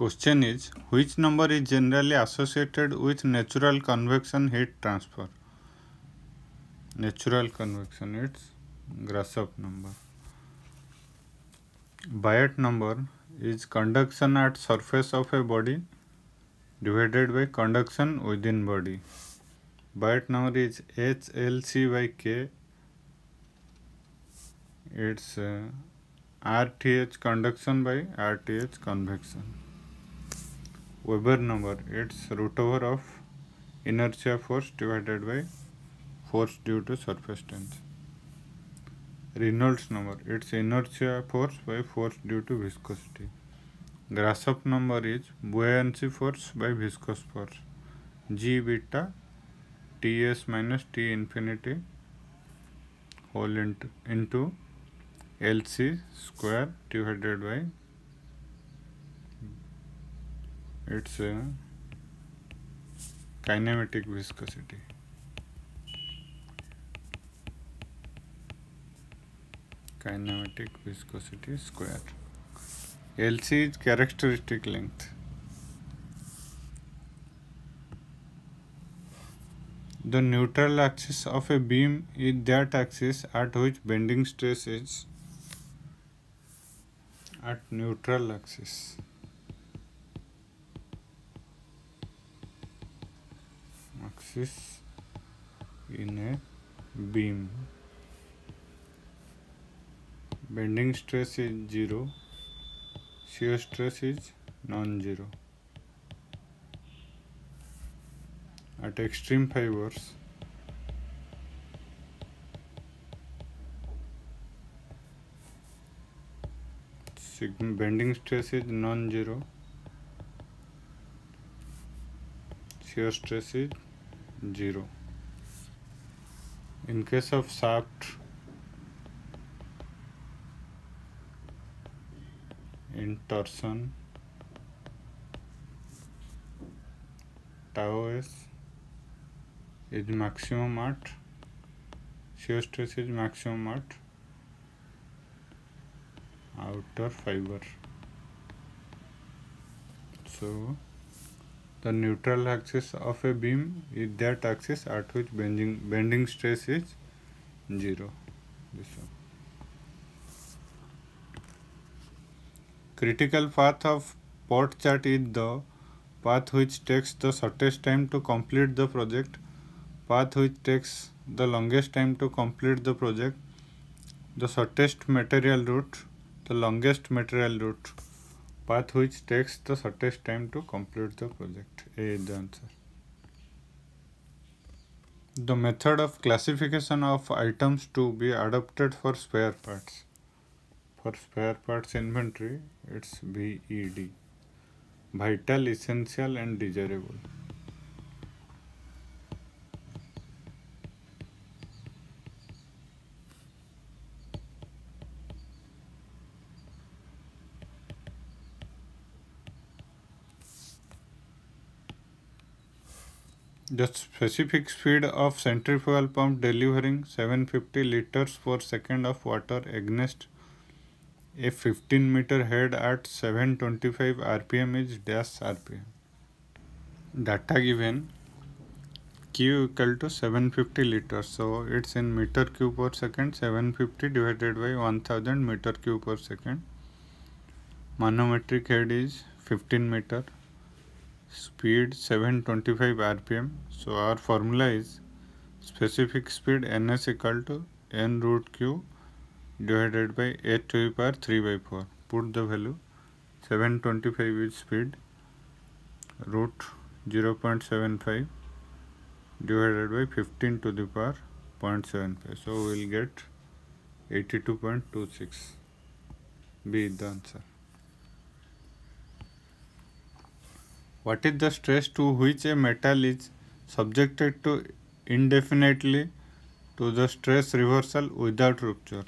Question is, which number is generally associated with natural convection heat transfer? Natural convection, it's Grashof number. Biot number is conduction at surface of a body divided by conduction within body. Biot number is HLC by K. It's RTH conduction by RTH convection. Weber number, it's root over of inertia force divided by force due to surface tension. Reynolds number, it's inertia force by force due to viscosity. Grashof number is buoyancy force by viscous force. G beta Ts minus T infinity whole into LC square divided by its kinematic viscosity. Kinematic viscosity square. LC is characteristic length. The neutral axis of a beam is that axis at which bending stress is at neutral axis. Axis in a beam. Bending stress is 0. Shear stress is non-zero. At extreme fibers, bending stress is non-zero, shear stress is 0. In case of shaft, in torsion, tau s is maximum at, shear stress is maximum at outer fiber. So the neutral axis of a beam is that axis at which bending stress is 0. This one. Critical path of PERT chart is the path which takes the shortest time to complete the project, path which takes the longest time to complete the project, the shortest material route, the longest material route, path which takes the shortest time to complete the project. A is the answer. The method of classification of items to be adopted for spare parts. For spare parts inventory, it's VED. Vital, essential and desirable. The specific speed of centrifugal pump delivering 750 liters per second of water against a 15 meter head at 725 rpm is dash rpm. Data given Q equal to 750 liters. So it's in meter cube per second, 750 divided by 1000 meter cube per second. Manometric head is 15 meter. Speed 725 rpm. So our formula is specific speed ns equal to n root q divided by h to the power 3 by 4. Put the value 725 is speed, root 0.75 divided by 15 to the power 0.75. So we will get 82.26. B is the answer. What is the stress to which a metal is subjected to indefinitely to the stress reversal without rupture?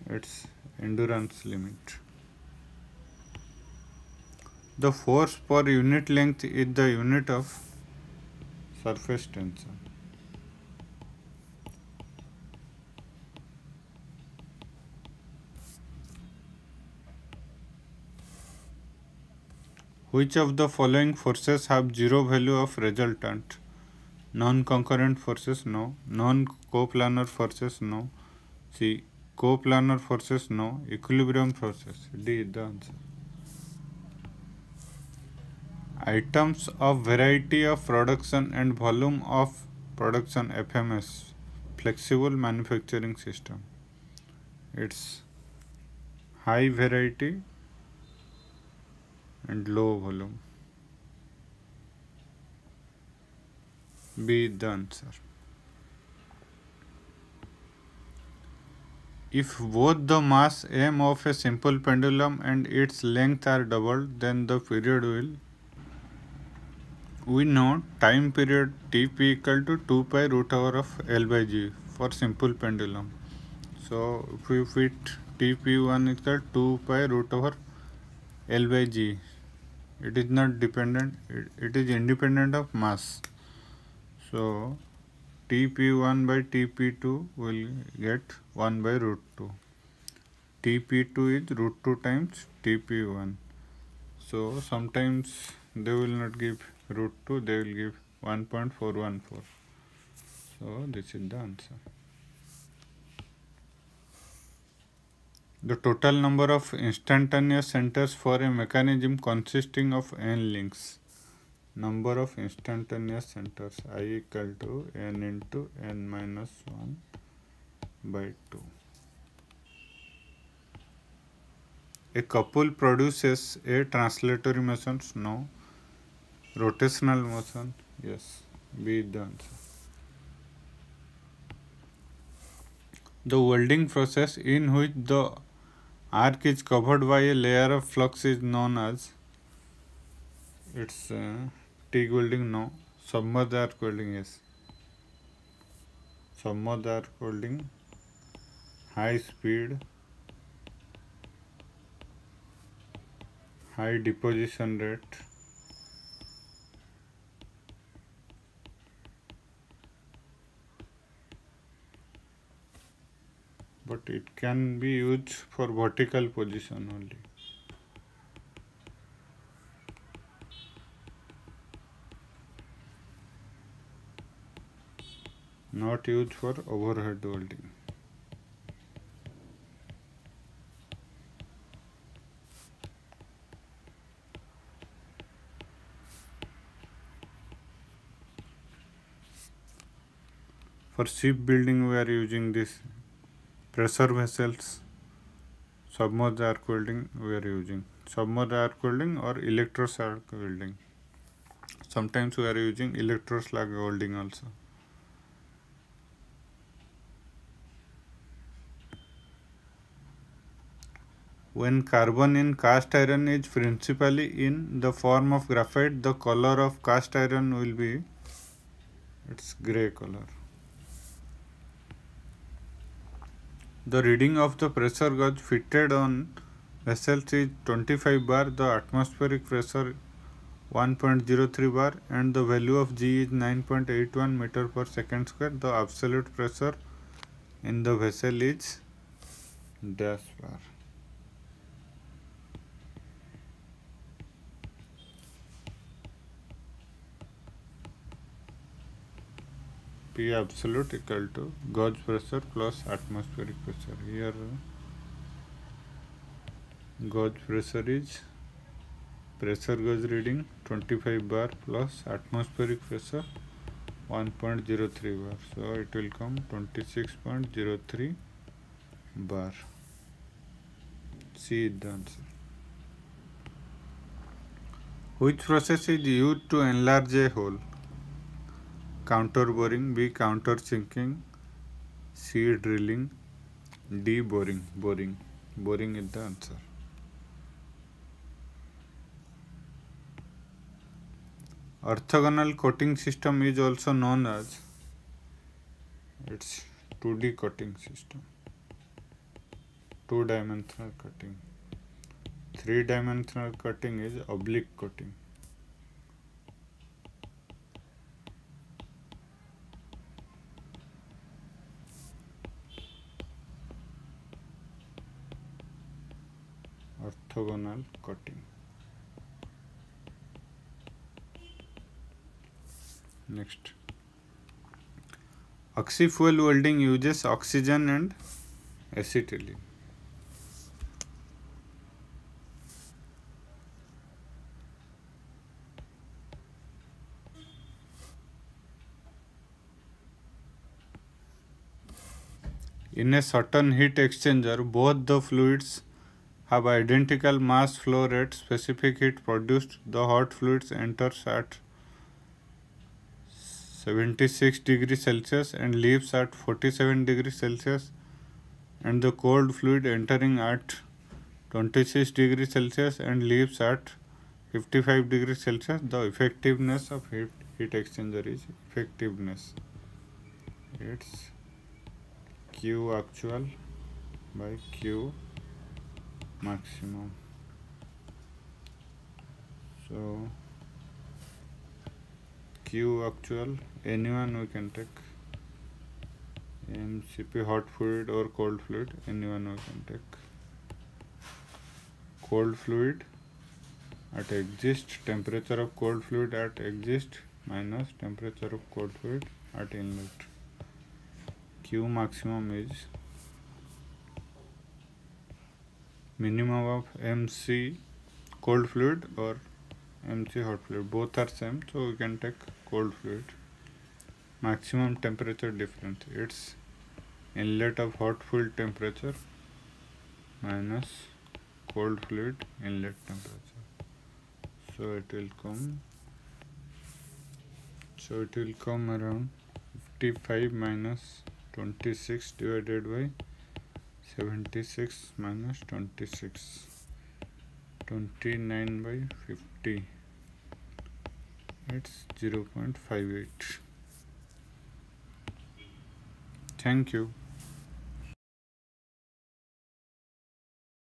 Its endurance limit. The force per unit length is the unit of surface tension. Which of the following forces have zero value of resultant? Non-concurrent forces, no. Non-coplanar forces, no. C. Coplanar forces, no. Equilibrium forces, D is the answer. Items of variety of production and volume of production, FMS, flexible manufacturing system. It's high variety and low volume. B is the answer. If both the mass m of a simple pendulum and its length are doubled, then the period will. We know time period Tp equal to 2 pi root over of L by G for simple pendulum. So if we fit Tp1 equal 2 pi root over L by G, it is not dependent, it is independent of mass. So Tp1 by Tp2 will get 1 by root 2. Tp2 is root 2 times Tp1. So sometimes they will not give root 2, they will give 1.414. So this is the answer. The total number of instantaneous centers for a mechanism consisting of n links. Number of instantaneous centers, I equal to n into n minus 1 by 2. A couple produces a translatory motion, no. Rotational motion, yes. B is the answer. The welding process in which the arc is covered by a layer of flux is known as, it's TIG welding, no. Submerged arc welding, yes. Submerged arc welding, high speed, high deposition rate, but it can be used for vertical position only. Not used for overhead welding. For shipbuilding we are using this pressure vessels. Submerged arc welding we are using. Submerged arc welding or electroslag welding. Sometimes we are using electroslag welding also. When carbon in cast iron is principally in the form of graphite, the color of cast iron will be, it's grey color. The reading of the pressure gauge fitted on vessels is 25 bar, the atmospheric pressure 1.03 bar, and the value of G is 9.81 meter per second square. The absolute pressure in the vessel is dash bar. P absolute equal to gauge pressure plus atmospheric pressure. Here gauge pressure is pressure gauge reading 25 bar plus atmospheric pressure 1.03 bar. So it will come 26.03 bar. C is the answer. Which process is used to enlarge a hole? Counter boring, B counter sinking, C drilling, D boring. Boring is the answer. Orthogonal coating system is also known as, it's 2D coating system. 2-dimensional cutting. 3-dimensional cutting is oblique coating. Orthogonal cutting. Next, Oxy-fuel welding uses oxygen and acetylene. In a certain heat exchanger, both the fluids have identical mass flow rate. Specific heat produced, the hot fluids enters at 76 degrees Celsius and leaves at 47 degrees Celsius, and the cold fluid entering at 26 degrees Celsius and leaves at 55 degrees Celsius. The effectiveness of heat exchanger is effectiveness. It's Q actual by Q maximum. So Q actual, anyone we can take, MCP hot fluid or cold fluid, anyone we can take. Cold fluid at exist, temperature of cold fluid at exist minus temperature of cold fluid at inlet. Q maximum is minimum of MC cold fluid or MC hot fluid. Both are same, so we can take cold fluid. Maximum temperature difference, it's inlet of hot fluid temperature minus cold fluid inlet temperature. So it will come around 55 minus 26 divided by 76 minus 26, 29 by 50. It's 0.58. Thank you.